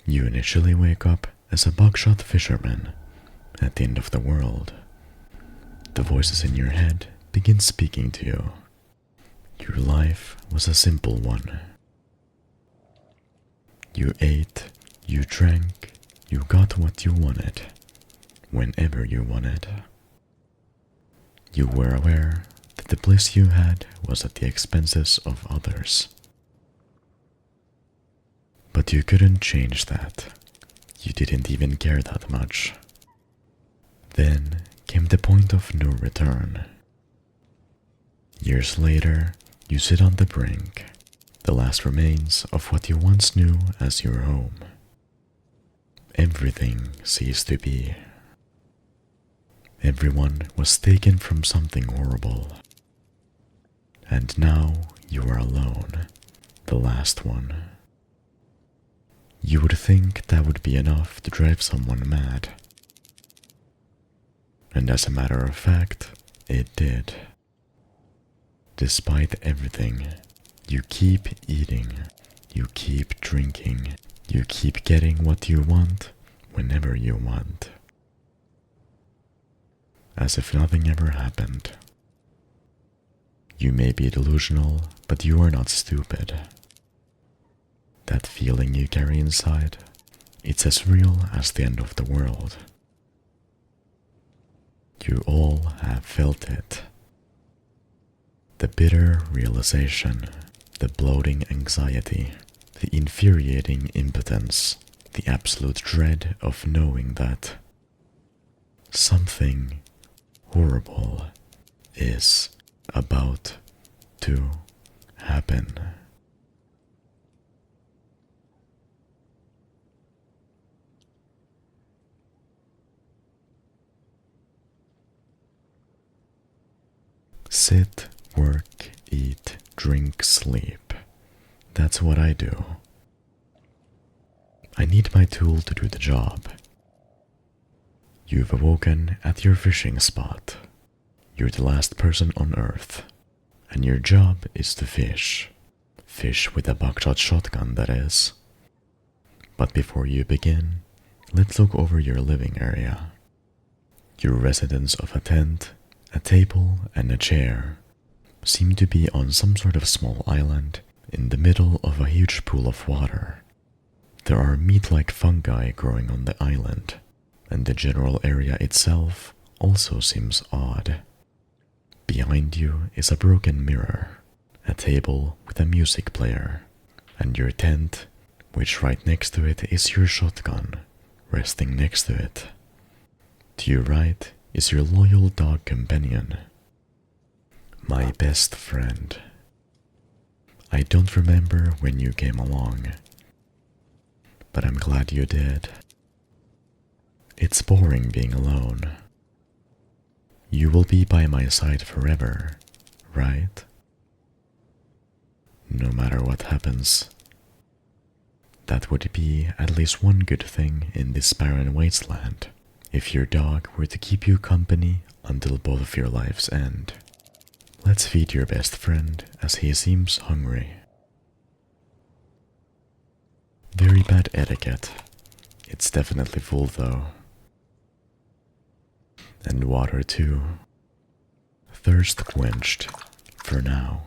You initially wake up as a buckshot fisherman at the end of the world. The voices in your head begin speaking to you. Your life was a simple one. You ate, you drank, you got what you wanted, whenever you wanted. You were aware that the bliss you had was at the expenses of others. But you couldn't change that. You didn't even care that much. Then came the point of no return. Years later, you sit on the brink, the last remains of what you once knew as your home. Everything ceased to be. Everyone was taken from something horrible. And now you are alone, the last one. You would think that would be enough to drive someone mad. And as a matter of fact, it did. Despite everything, you keep eating, you keep drinking, you keep getting what you want whenever you want. As if nothing ever happened. You may be delusional, but you are not stupid. That feeling you carry inside, it's as real as the end of the world. You all have felt it. The bitter realization, the bloating anxiety, the infuriating impotence, the absolute dread of knowing that something horrible is about to happen. Sit, work, eat, drink, sleep. That's what I do. I need my tool to do the job. You've awoken at your fishing spot. You're the last person on Earth, and your job is to fish. Fish with a buckshot shotgun, that is. But before you begin, let's look over your living area. Your residence of a tent, a table, and a chair seem to be on some sort of small island in the middle of a huge pool of water. There are meat-like fungi growing on the island, and the general area itself also seems odd. Behind you is a broken mirror, a table with a music player, and your tent, which right next to it is your shotgun, resting next to it. To your right is your loyal dog companion, my best friend. I don't remember when you came along, but I'm glad you did. It's boring being alone. You will be by my side forever, right? No matter what happens. That would be at least one good thing in this barren wasteland, if your dog were to keep you company until both of your lives end. Let's feed your best friend as he seems hungry. Very bad etiquette. It's definitely full though. And water too. Thirst quenched, for now.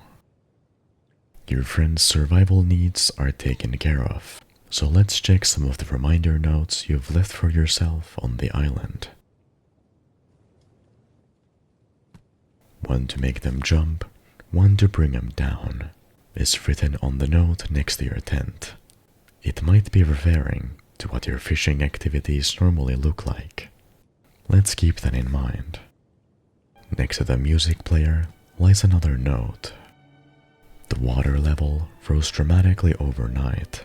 Your friend's survival needs are taken care of, so let's check some of the reminder notes you've left for yourself on the island. One to make them jump, one to bring them down, is written on the note next to your tent. It might be referring to what your fishing activities normally look like. Let's keep that in mind. Next to the music player lies another note. The water level rose dramatically overnight.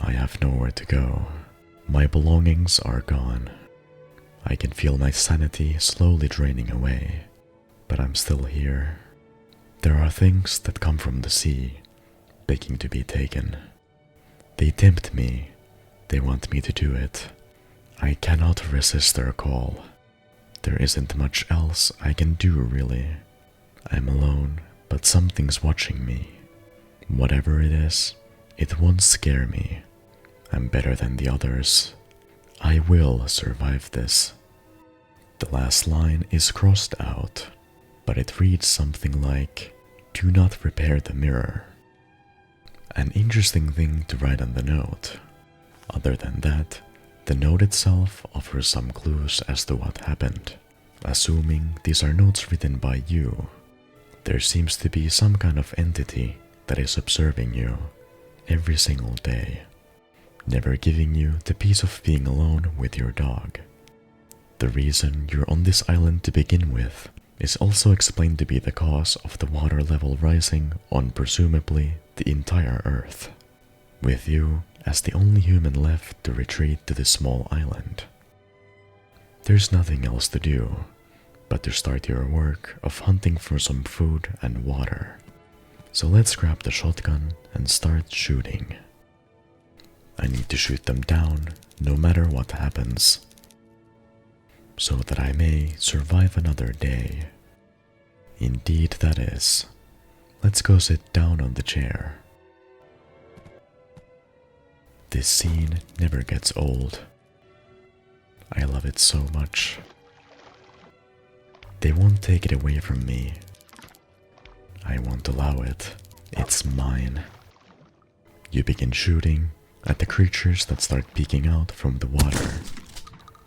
I have nowhere to go. My belongings are gone. I can feel my sanity slowly draining away, but I'm still here. There are things that come from the sea, begging to be taken. They tempt me. They want me to do it. I cannot resist their call. There isn't much else I can do, really. I'm alone, but something's watching me. Whatever it is, it won't scare me. I'm better than the others. I will survive this. The last line is crossed out, but it reads something like, "Do not repair the mirror." An interesting thing to write on the note. Other than that, the note itself offers some clues as to what happened. Assuming these are notes written by you, there seems to be some kind of entity that is observing you every single day, never giving you the peace of being alone with your dog. The reason you're on this island to begin with is also explained to be the cause of the water level rising on presumably the entire Earth, with you as the only human left to retreat to this small island. There's nothing else to do but to start your work of hunting for some food and water. So let's grab the shotgun and start shooting. I need to shoot them down no matter what happens, so that I may survive another day. Indeed that is. Let's go sit down on the chair. This scene never gets old. I love it so much. They won't take it away from me. I won't allow it. It's mine. You begin shooting at the creatures that start peeking out from the water.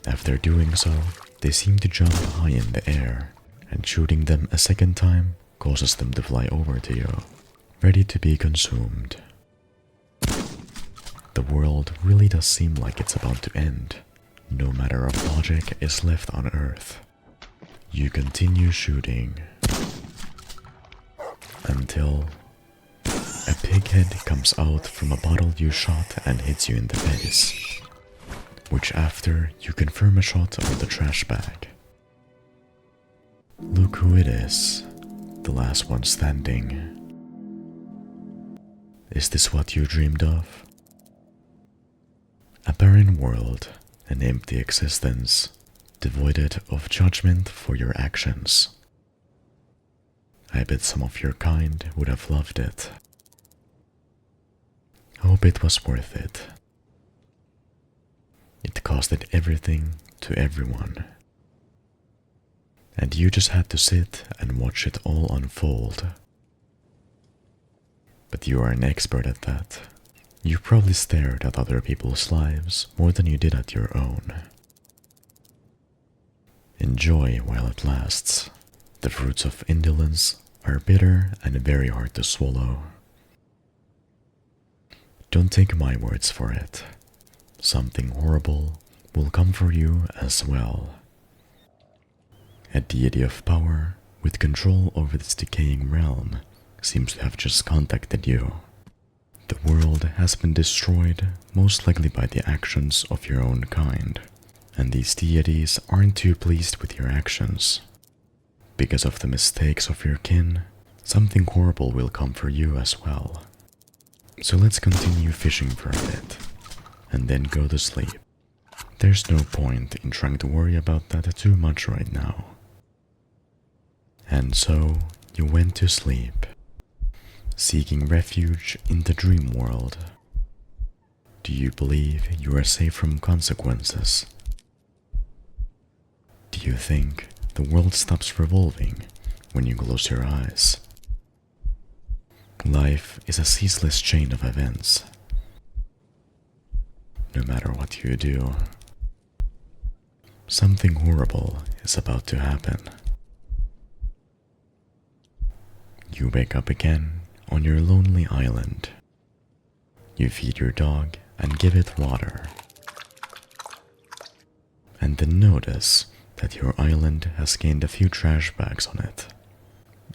After doing so, they seem to jump high in the air, and shooting them a second time causes them to fly over to you, ready to be consumed. The world really does seem like it's about to end. No matter of logic is left on Earth. You continue shooting until a pig head comes out from a bottle you shot and hits you in the face, which after you confirm a shot on the trash bag. Look who it is, the last one standing. Is this what you dreamed of? A barren world, an empty existence, devoid of judgment for your actions. I bet some of your kind would have loved it. Hope it was worth it. It costed everything to everyone. And you just had to sit and watch it all unfold. But you are an expert at that. You probably stared at other people's lives more than you did at your own. Enjoy while it lasts. The fruits of indolence are bitter and very hard to swallow. Don't take my words for it. Something horrible will come for you as well. A deity of power with control over this decaying realm seems to have just contacted you. The world has been destroyed most likely by the actions of your own kind, and these deities aren't too pleased with your actions. Because of the mistakes of your kin, something horrible will come for you as well. So let's continue fishing for a bit, and then go to sleep. There's no point in trying to worry about that too much right now. And so, you went to sleep, seeking refuge in the dream world. Do you believe you are safe from consequences? Do you think the world stops revolving when you close your eyes? Life is a ceaseless chain of events. No matter what you do, something horrible is about to happen. You wake up again on your lonely island. You feed your dog and give it water. And then notice that your island has gained a few trash bags on it.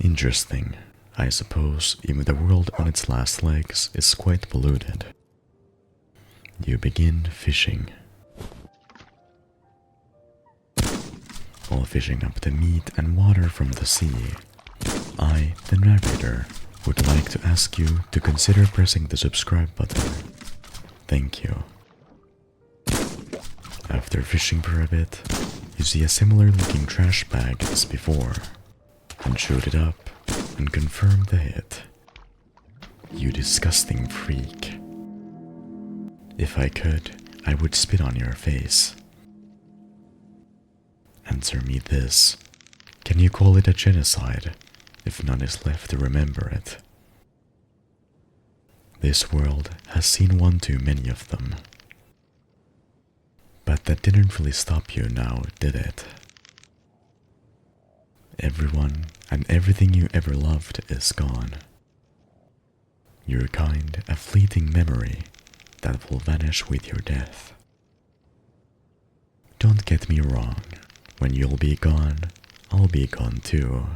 Interesting. I suppose even the world on its last legs is quite polluted. You begin fishing. While fishing up the meat and water from the sea, I, the narrator, would like to ask you to consider pressing the subscribe button. Thank you. After fishing for a bit, you see a similar looking trash bag as before, and shoot it up and confirm the hit. You disgusting freak. If I could, I would spit on your face. Answer me this. Can you call it a genocide if none is left to remember it? This world has seen one too many of them. But that didn't really stop you now, did it? Everyone and everything you ever loved is gone. Your kind, a fleeting memory that will vanish with your death. Don't get me wrong, when you'll be gone, I'll be gone too.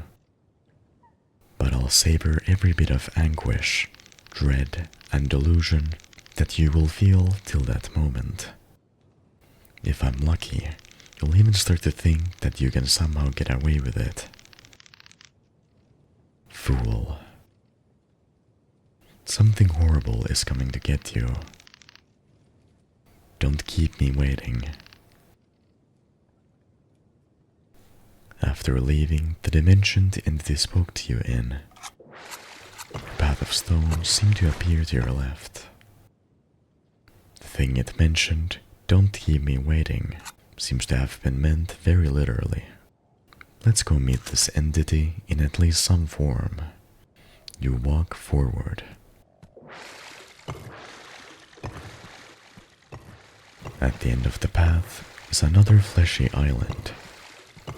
But I'll savor every bit of anguish, dread, and delusion that you will feel till that moment. If I'm lucky, you'll even start to think that you can somehow get away with it. Fool. Something horrible is coming to get you. Don't keep me waiting. After leaving the dimension the entity spoke to you in, a path of stone seemed to appear to your left. The thing it mentioned, "Don't keep me waiting," seems to have been meant very literally. Let's go meet this entity in at least some form. You walk forward. At the end of the path is another fleshy island,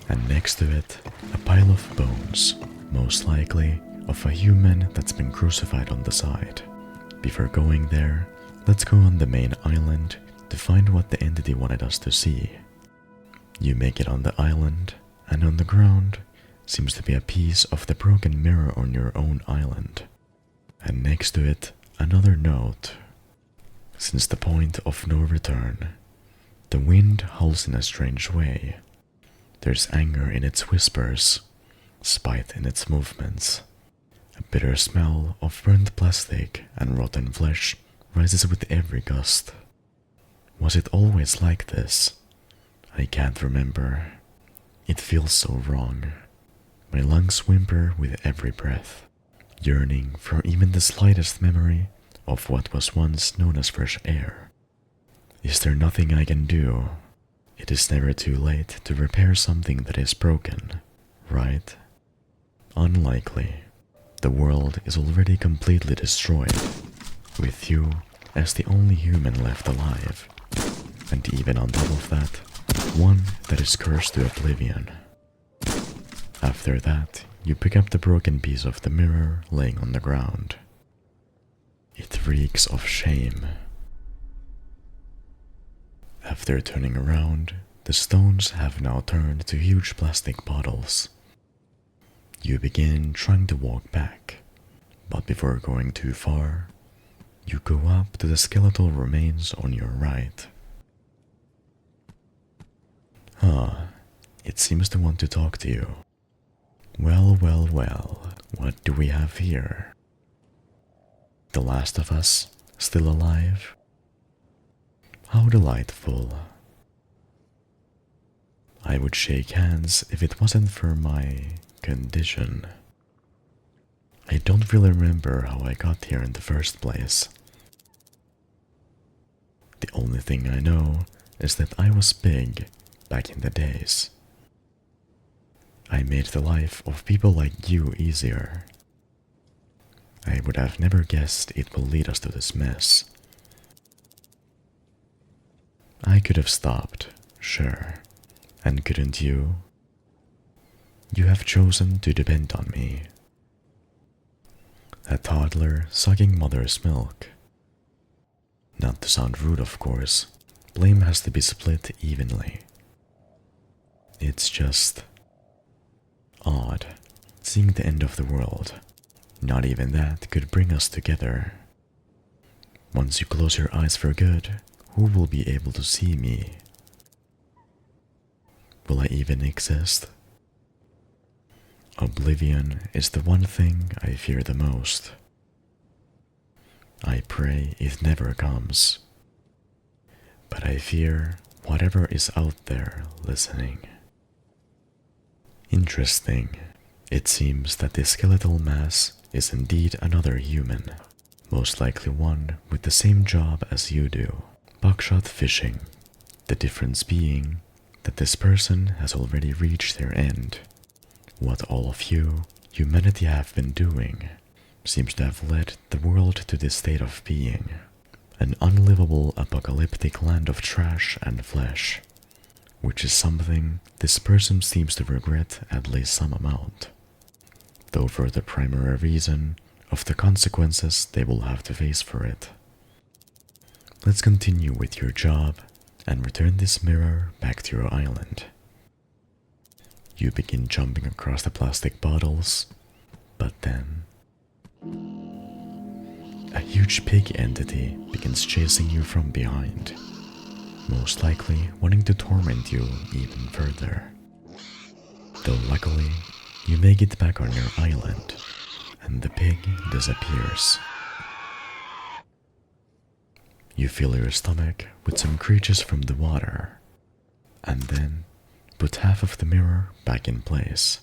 and next to it, a pile of bones, most likely of a human that's been crucified on the side. Before going there, let's go on the main island to find what the entity wanted us to see. You make it on the island, and on the ground seems to be a piece of the broken mirror on your own island, and next to it, another note. Since the point of no return, the wind howls in a strange way. There's anger in its whispers, spite in its movements. A bitter smell of burnt plastic and rotten flesh rises with every gust. Was it always like this? I can't remember. It feels so wrong. My lungs whimper with every breath, yearning for even the slightest memory of what was once known as fresh air. Is there nothing I can do? It is never too late to repair something that is broken, right? Unlikely. The world is already completely destroyed, with you as the only human left alive, and even on top of that, one that is cursed to oblivion. After that, you pick up the broken piece of the mirror laying on the ground. It reeks of shame. After turning around, the stones have now turned to huge plastic bottles. You begin trying to walk back, but before going too far, you go up to the skeletal remains on your right. It seems to want to talk to you. Well, what do we have here? The last of us, still alive? How delightful. I would shake hands if it wasn't for my condition. I don't really remember how I got here in the first place. The only thing I know is that I was big back in the days. I made the life of people like you easier. I would have never guessed it will lead us to this mess. I could have stopped, sure, and couldn't you? You have chosen to depend on me. A toddler sucking mother's milk. Not to sound rude, of course, blame has to be split evenly. It's just odd, seeing the end of the world. Not even that could bring us together. Once you close your eyes for good, who will be able to see me? Will I even exist? Oblivion is the one thing I fear the most. I pray it never comes. But I fear whatever is out there listening. Interesting. It seems that the skeletal mass is indeed another human, most likely one with the same job as you do. Buckshot fishing, the difference being that this person has already reached their end. What all of humanity have been doing, seems to have led the world to this state of being, an unlivable apocalyptic land of trash and flesh, which is something this person seems to regret at least some amount, though for the primary reason of the consequences they will have to face for it. Let's continue with your job and return this mirror back to your island. You begin jumping across the plastic bottles, but then a huge pig entity begins chasing you from behind, most likely wanting to torment you even further. Though luckily, you make it back on your island, and the pig disappears. You fill your stomach with some creatures from the water, and then put half of the mirror back in place.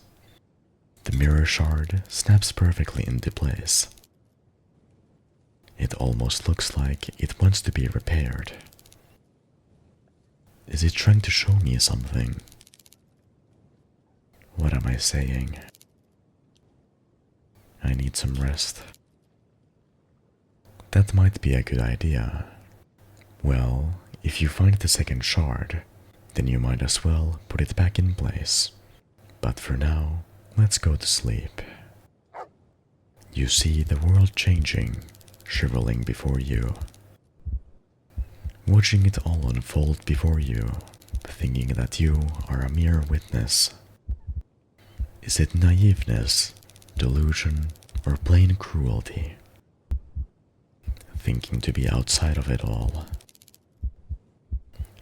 The mirror shard snaps perfectly into place. It almost looks like it wants to be repaired. Is it trying to show me something? What am I saying? I need some rest. That might be a good idea. Well, if you find the second shard, then you might as well put it back in place. But for now, let's go to sleep. You see the world changing, shriveling before you. Watching it all unfold before you, thinking that you are a mere witness. Is it naiveness, delusion, or plain cruelty? Thinking to be outside of it all.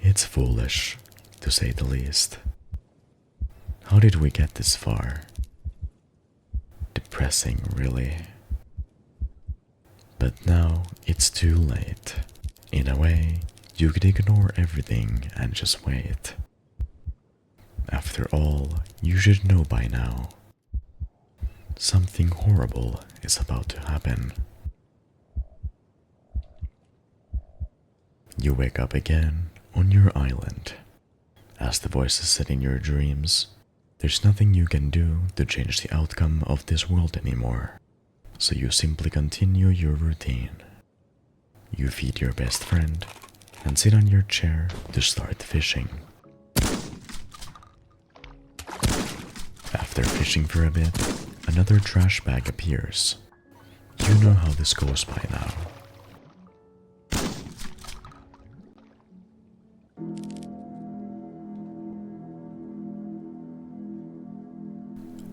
It's foolish, to say the least. How did we get this far? Depressing, really. But now it's too late. In a way, you could ignore everything and just wait. After all, you should know by now. Something horrible is about to happen. You wake up again on your island. As the voices said in your dreams, there's nothing you can do to change the outcome of this world anymore, so you simply continue your routine. You feed your best friend and sit on your chair to start fishing. After fishing for a bit, another trash bag appears. You know how this goes by now.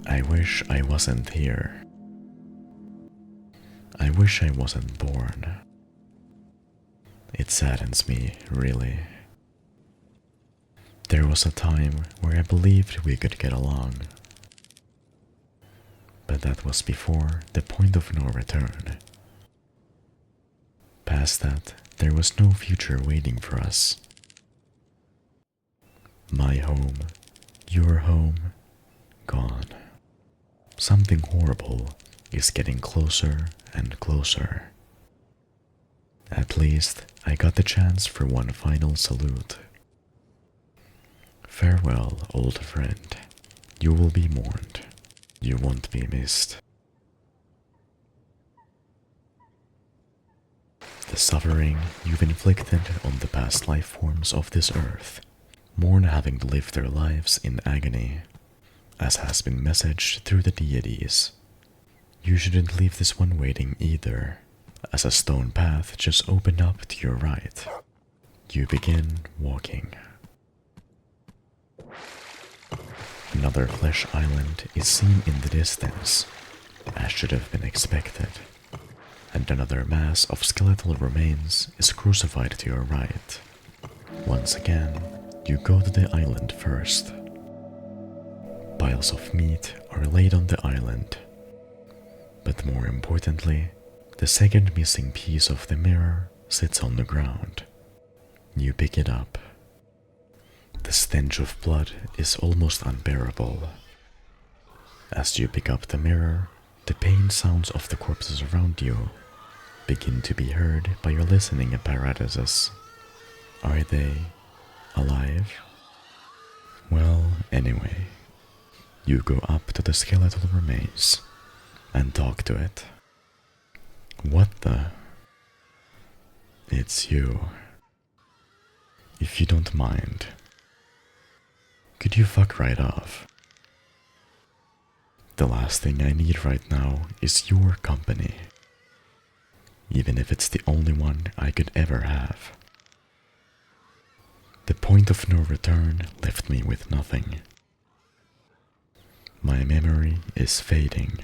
I wish I wasn't here. I wish I wasn't born. It saddens me, really. There was a time where I believed we could get along. But that was before the point of no return. Past that, there was no future waiting for us. My home, your home, gone. Something horrible is getting closer and closer. At least I got the chance for one final salute. Farewell, old friend. You will be mourned. You won't be missed. The suffering you've inflicted on the past life forms of this earth mourn having to live their lives in agony, as has been messaged through the deities. You shouldn't leave this one waiting either, as a stone path just opened up to your right. You begin walking. Another flesh island is seen in the distance, as should have been expected, and another mass of skeletal remains is crucified to your right. Once again, you go to the island first. Piles of meat are laid on the island, but more importantly, the second missing piece of the mirror sits on the ground. You pick it up. The stench of blood is almost unbearable. As you pick up the mirror, the pain sounds of the corpses around you begin to be heard by your listening apparatuses. Are they alive? Well, anyway, you go up to the skeletal remains and talk to it. What the? It's you. If you don't mind, could you fuck right off? The last thing I need right now is your company, even if it's the only one I could ever have. The point of no return left me with nothing. My memory is fading,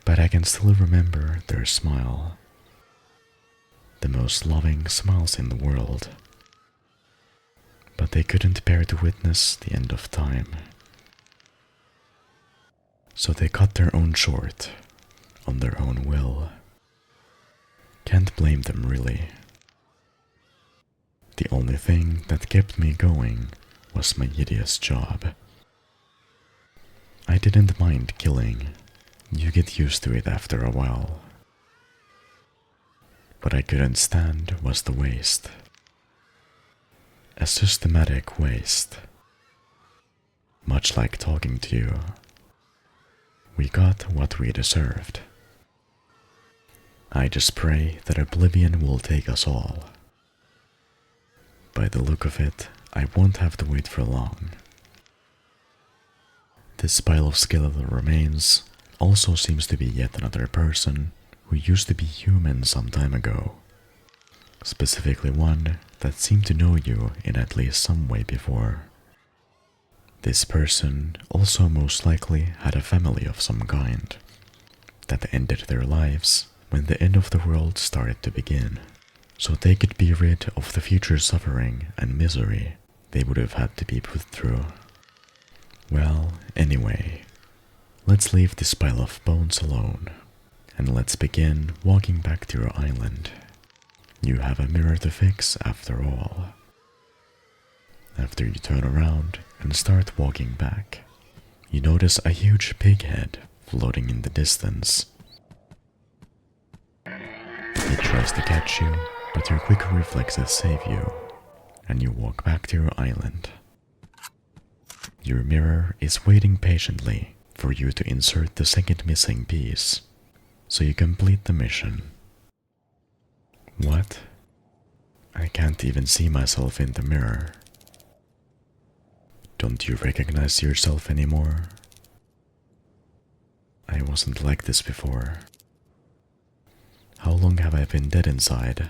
but I can still remember their smile. The most loving smiles in the world. But they couldn't bear to witness the end of time. So they cut their own short, on their own will. Can't blame them really. The only thing that kept me going was my hideous job. I didn't mind killing. You get used to it after a while. What I couldn't stand was the waste. A systematic waste. Much like talking to you. We got what we deserved. I just pray that Oblivion will take us all. By the look of it, I won't have to wait for long. This pile of skeletal remains also seems to be yet another person who used to be human some time ago. Specifically one that seemed to know you in at least some way before. This person also most likely had a family of some kind that ended their lives when the end of the world started to begin, so they could be rid of the future suffering and misery they would have had to be put through. Well, anyway, let's leave this pile of bones alone, and let's begin walking back to your island. You have a mirror to fix after all. After you turn around and start walking back, you notice a huge pig head floating in the distance. It tries to catch you, but your quick reflexes save you, and you walk back to your island. Your mirror is waiting patiently for you to insert the second missing piece, so you complete the mission. What? I can't even see myself in the mirror. Don't you recognize yourself anymore? I wasn't like this before. How long have I been dead inside?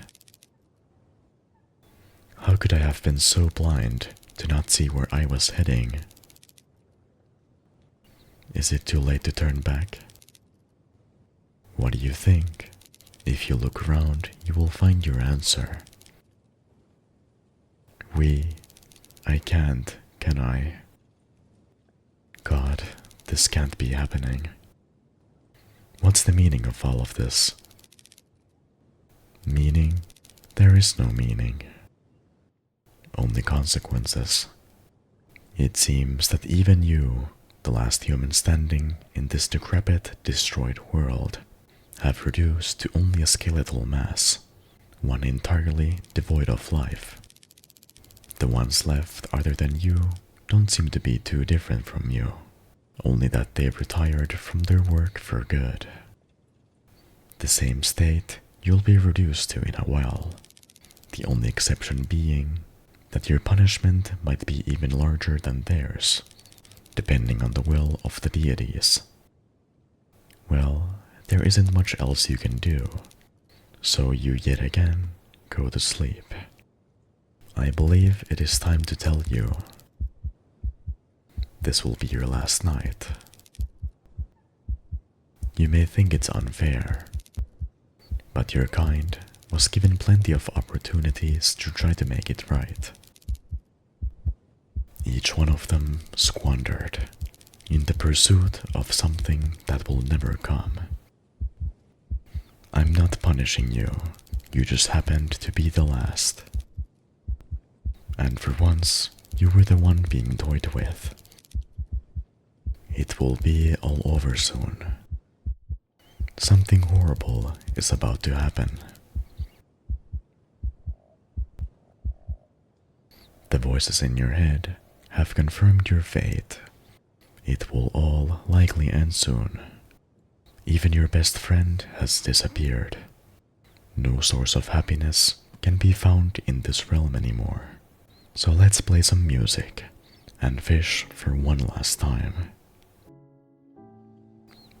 How could I have been so blind to not see where I was heading? Is it too late to turn back? What do you think? If you look around, you will find your answer. I can't, can I? God, this can't be happening. What's the meaning of all of this? Meaning? There is no meaning. Only consequences. It seems that even you, the last human standing in this decrepit, destroyed world, have reduced to only a skeletal mass, one entirely devoid of life. The ones left other than you don't seem to be too different from you, only that they've retired from their work for good. The same state you'll be reduced to in a while, the only exception being that your punishment might be even larger than theirs, depending on the will of the deities. Well, there isn't much else you can do, so you yet again go to sleep. I believe it is time to tell you. This will be your last night. You may think it's unfair, but your kind was given plenty of opportunities to try to make it right. Each one of them squandered in the pursuit of something that will never come. I'm not punishing you, you just happened to be the last. And for once, you were the one being toyed with. It will be all over soon. Something horrible is about to happen. the voices in your head have confirmed your fate. It will all likely end soon. Even your best friend has disappeared. No source of happiness can be found in this realm anymore. So let's play some music and fish for one last time.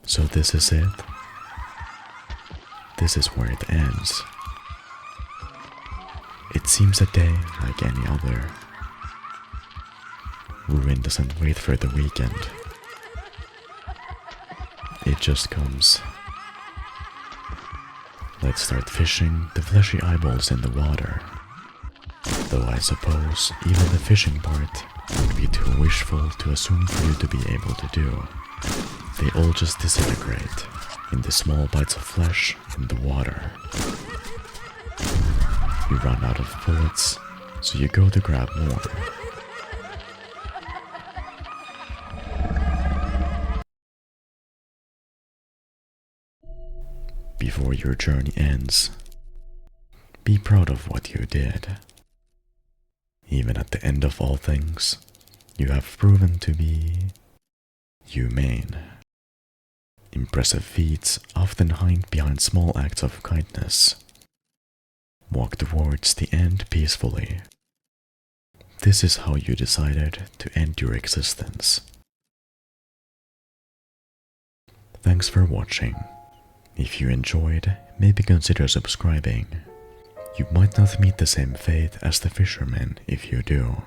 So this is it. This is where it ends. It seems a day like any other. Ruin doesn't wait for the weekend. It just comes. Let's start fishing the fleshy eyeballs in the water. Though I suppose even the fishing part would be too wishful to assume for you to be able to do. They all just disintegrate into small bites of flesh in the water. You run out of bullets, so you go to grab more. Before your journey ends, be proud of what you did. Even at the end of all things, you have proven to be humane. Impressive feats often hide behind small acts of kindness. Walk towards the end peacefully. This is how you decided to end your existence. Thanks for watching. If you enjoyed, maybe consider subscribing. You might not meet the same fate as the fishermen if you do.